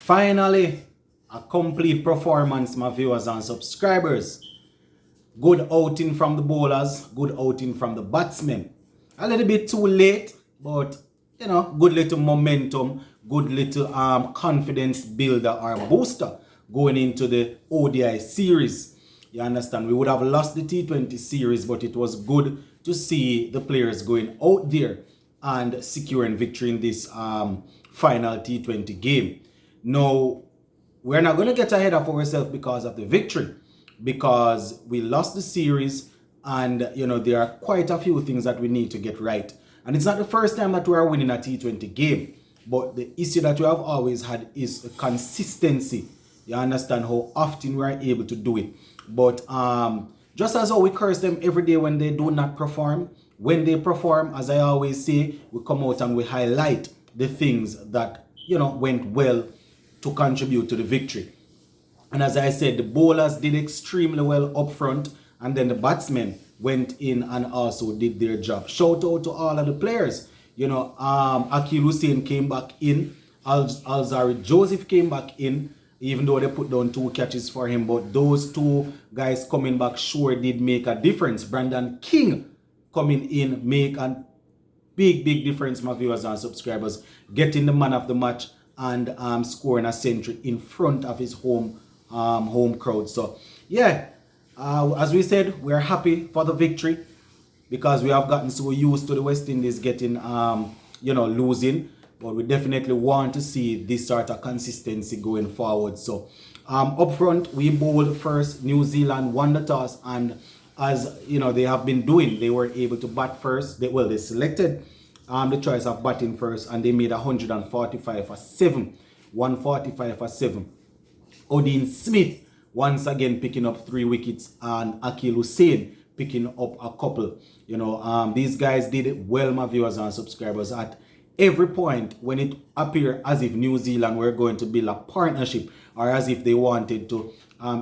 Finally, a complete performance, my viewers and subscribers. Good outing from the bowlers, good outing from the batsmen. A little bit too late, but good little momentum, good little confidence builder or booster going into the ODI series. You understand? We would have lost the T20 series, but it was good to see the players going out there and securing victory in this final T20 game. Now, we're not going to get ahead of ourselves because of the victory, because we lost the series and there are quite a few things that we need to get right. And it's not the first time that we are winning a T20 game, but the issue that we have always had is consistency. You understand how often we are able to do it. But just as how we curse them every day when they do not perform, when they perform, as I always say, we come out and we highlight the things that went well to contribute to the victory. And as I said, the bowlers did extremely well up front, and then the batsmen went in and also did their job. Shout out to all of the players. Akil Hussain came back in, Alzari Joseph came back in, even though they put down 2 catches for him, but those 2 guys coming back sure did make a difference. Brandon King coming in make a big difference, my viewers and subscribers, getting the man of the match and scoring a century in front of his home crowd. So yeah, as we said, we're happy for the victory because we have gotten so used to the West Indies getting losing, but we definitely want to see this sort of consistency going forward. So up front, we bowled first. New Zealand won the toss, and as they have been doing, they were able to bat first. They selected the choice of batting first, and they made 145 for 7. 145 for 7. Odin Smith once again picking up 3 wickets, and Akil Hussain picking up a couple. These guys did it well, my viewers and subscribers. At every point when it appeared as if New Zealand were going to build a partnership, or as if they wanted to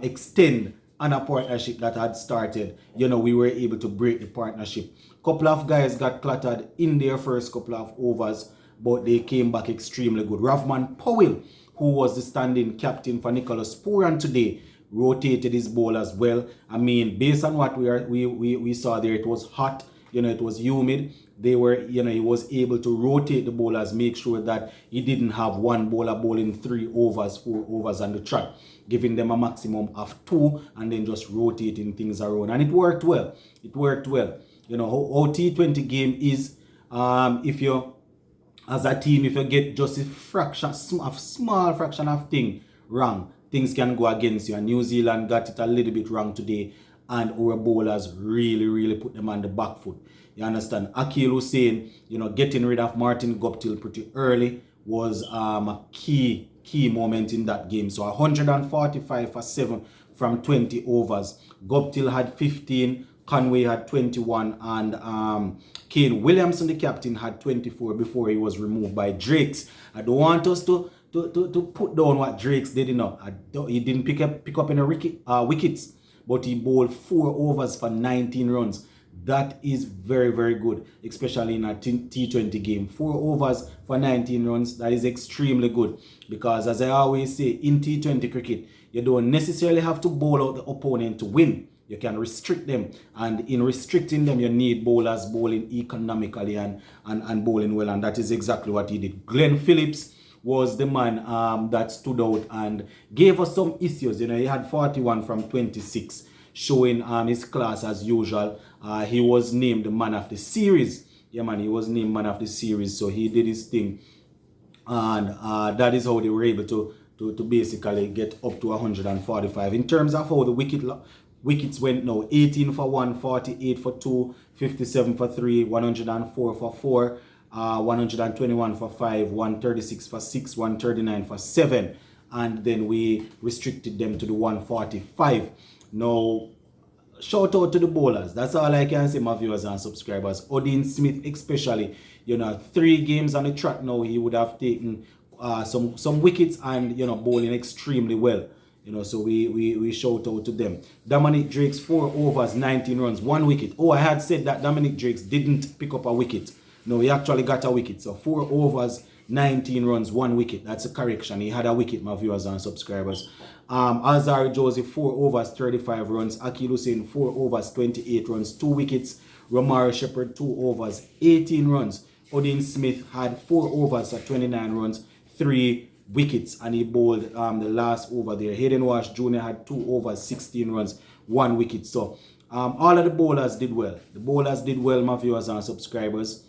extend on a partnership that had started, we were able to break the partnership. Couple of guys got clattered in their first couple of overs, but they came back extremely good. Rahman Powell, who was the standing captain for Nicholas Pooran today, rotated his ball as well. I mean, based on what we saw there, it was hot, it was humid. They were, he was able to rotate the bowlers, make sure that he didn't have one bowler bowling 3 overs, 4 overs on the track, giving them a maximum of 2 and then just rotating things around. And it worked well. It worked well. How T20 game is, if you, as a team, if you get just a small fraction of thing wrong, things can go against you. And New Zealand got it a little bit wrong today, and our bowlers really put them on the back foot. You understand? Akil Hussain, getting rid of Martin Guptill pretty early was a key moment in that game. So 145 for 7 from 20 overs. Guptill had 15, Conway had 21, and Kane Williamson, the captain, had 24 before he was removed by Drakes. I don't want us to put down what Drakes did. He didn't pick up any wickets, but he bowled 4 overs for 19 runs. That is very good, especially in a T20 game. 4 overs for 19 runs, that is extremely good, because as I always say, in T20 cricket, you don't necessarily have to bowl out the opponent to win. You can restrict them, and in restricting them, you need bowlers bowling economically and bowling well, and that is exactly what he did. Glenn Phillips was the man that stood out and gave us some issues. He had 41 from 26, showing his class as usual. He was named the man of the series. Yeah, man, he was named man of the series, so he did his thing, and that is how they were able to basically get up to 145. In terms of how the wickets went now, 18 for 1, 48 for 2, 57 for 3, 104 for 4, 121 for 5, 136 for 6, 139 for 7, and then we restricted them to the 145. Now, shout out to the bowlers. That's all I can say, my viewers and subscribers. Odin Smith especially, 3 games on the track now, he would have taken some wickets and bowling extremely well. So we shout out to them. Dominic Drakes, 4 overs, 19 runs, 1 wicket. Oh, I had said that Dominic Drakes didn't pick up a wicket. No, he actually got a wicket. So 4 overs, 19 runs, 1 wicket. That's a correction. He had a wicket, my viewers and subscribers. Alzarri Joseph, 4 overs, 35 runs. Akil Hussain, 4 overs, 28 runs, 2 wickets. Romario Shepherd, 2 overs, 18 runs. Odin Smith had 4 overs at 29 runs, 3 wickets, and he bowled the last over there. Hayden Wash Jr. had 2 overs, 16 runs, 1 wicket. So all of the bowlers did well. The bowlers did well, my viewers and subscribers.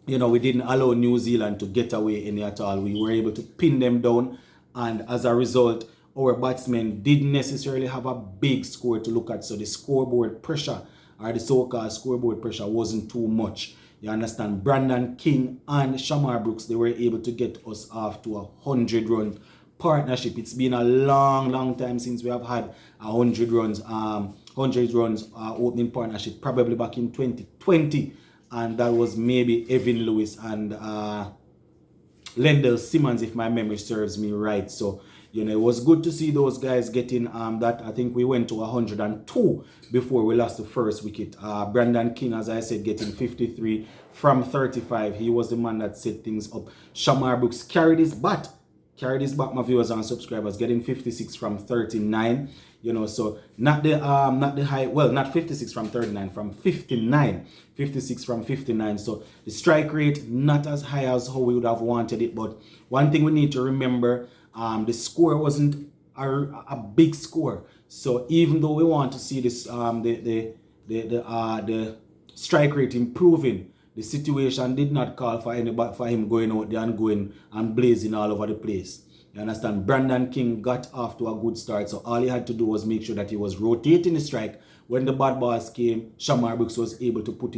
You know, we didn't allow New Zealand to get away any at all. We were able to pin them down, and as a result, our batsmen didn't necessarily have a big score to look at. So the scoreboard pressure, or the so-called scoreboard pressure, wasn't too much. You understand? Brandon King and Shamar Brooks, they were able to get us off to a 100-run partnership. It's been a long time since we have had a 100 runs opening partnership, probably back in 2020, and that was maybe Evan Lewis and Lendell Simmons, if my memory serves me right. So you know, it was good to see those guys getting that. I think we went to 102 before we lost the first wicket. Brandon King, as I said, getting 53 from 35. He was the man that set things up. Shamar Brooks carried his bat, my viewers and subscribers, getting 56 from 39. You know, so not the high, well, not 56 from 39, from 59, 56 from 59. So the strike rate not as high as how we would have wanted it. But one thing we need to remember, the score wasn't a big score. So even though we want to see this the strike rate improving, the situation did not call for anybody, for him going out there and going and blazing all over the place. You understand? Brandon King got off to a good start, so all he had to do was make sure that he was rotating the strike. When the bad balls came, Shamar Brooks was able to put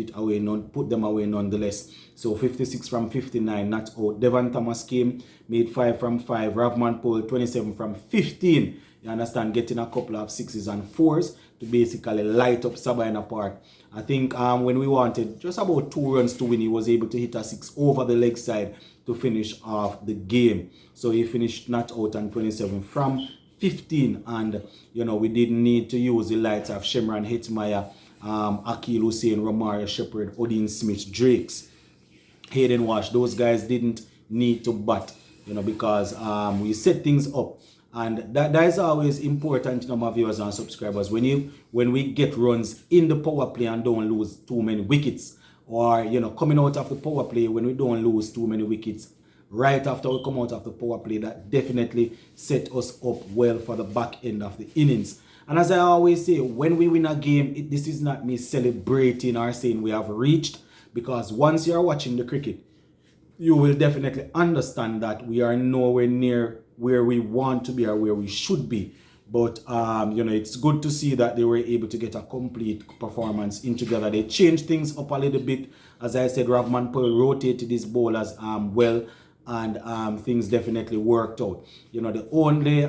them away nonetheless. So 56 from 59, not out. Devon Thomas came, made 5 from 5. Ravman Powell, 27 from 15. You understand? Getting a couple of 6s and 4s to basically light up Sabina Park. I think when we wanted just about 2 runs to win, he was able to hit a 6 over the leg side to finish off the game. So he finished not out on 27 from 15, and you know, we didn't need to use the lights of Shemran Hetmeyer, Akil Hussain, Romario Shepherd, Odin Smith, Drakes, Hayden Wash. Those guys didn't need to bat, you know, because we set things up. And that is always important, you know, my viewers and subscribers. When we get runs in the power play and don't lose too many wickets, or you know, coming out of the power play when we don't lose too many wickets right after we come out of the power play, that definitely set us up well for the back end of the innings. And as I always say, when we win a game, this is not me celebrating or saying we have reached, because once you're watching the cricket, you will definitely understand that we are nowhere near where we want to be or where we should be. But you know, it's good to see that they were able to get a complete performance in together. They changed things up a little bit. As I said, Ravman Powell rotated his bowlers well, and things definitely worked out. You know, the only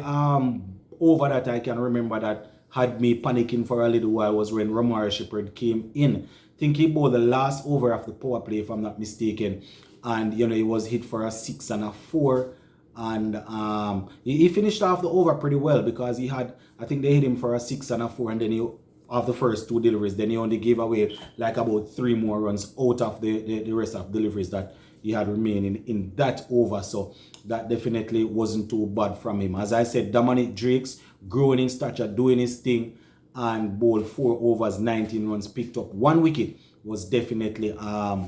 over that I can remember that had me panicking for a little while was when Romario Shepherd came in. I think he bowled the last over of the power play, if I'm not mistaken, and you know, he was hit for a 6 and a 4. And he finished off the over pretty well, because he had, I think they hit him for a 6 and a 4, and then he, of the first 2 deliveries, then he only gave away like about 3 more runs out of the rest of deliveries that he had remaining in that over. So that definitely wasn't too bad from him. As I said, Dominic Drakes, growing in stature, doing his thing, and bowled 4 overs, 19 runs, picked up 1 wicket, was definitely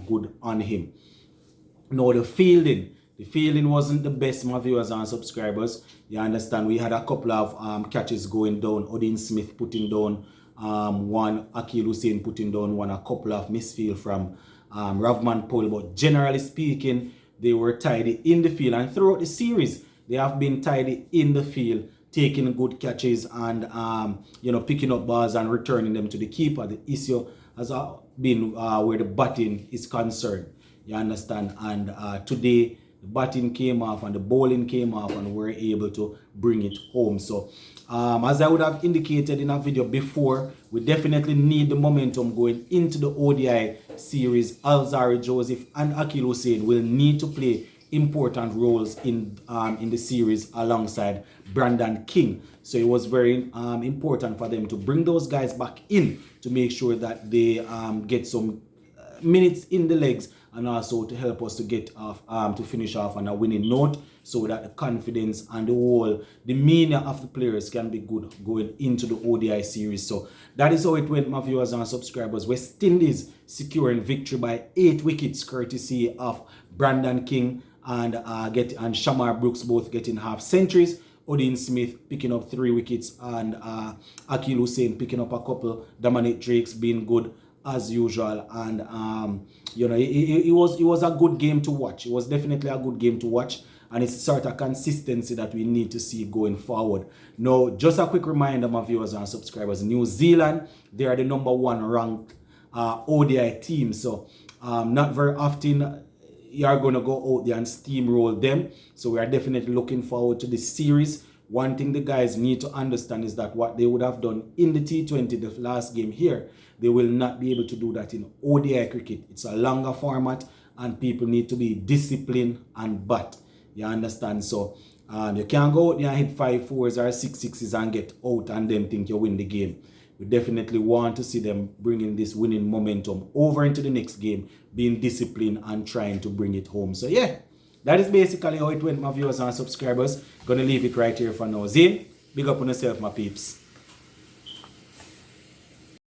good on him. Now the fielding wasn't the best, my viewers and subscribers. You understand, we had a couple of catches going down. Odin Smith putting down 1, Akil Hussain putting down 1, a couple of misfield from Ravman Powell. But generally speaking, they were tidy in the field. And throughout the series, they have been tidy in the field, taking good catches and you know, picking up balls and returning them to the keeper. The issue has been where the batting is concerned. You understand? And today, the batting came off and the bowling came off, and we were able to bring it home. So as I would have indicated in a video before, we definitely need the momentum going into the ODI series. Alzarri Joseph and Akil Hussain will need to play important roles in the series alongside Brandon King. So it was very important for them to bring those guys back in to make sure that they get some minutes in the legs and also to help us to get off, to finish off on a winning note, so that the confidence and the whole demeanor of the players can be good going into the ODI series. So that is how it went, my viewers and subscribers. West Indies securing victory by 8 wickets, courtesy of Brandon King and Shamar Brooks both getting half centuries. Odin Smith picking up 3 wickets, and Akil Hussain picking up a couple. Dominic Drake's being good as usual, and it was a good game to watch. It was definitely a good game to watch, and it's sort of consistency that we need to see going forward. Now, just a quick reminder, my viewers and subscribers: New Zealand, they are the #1 ranked ODI team, so not very often you are going to go out there and steamroll them. So we are definitely looking forward to this series. One thing the guys need to understand is that what they would have done in the T20, the last game here, they will not be able to do that in ODI cricket. It's a longer format, and people need to be disciplined and bat. You understand? So you can't go out there and hit 5 4s or 6 6s and get out and then think you win the game. We definitely want to see them bringing this winning momentum over into the next game, being disciplined and trying to bring it home. So yeah, that is basically how it went, my viewers and subscribers. Gonna leave it right here for now. Zane, big up on yourself, my peeps.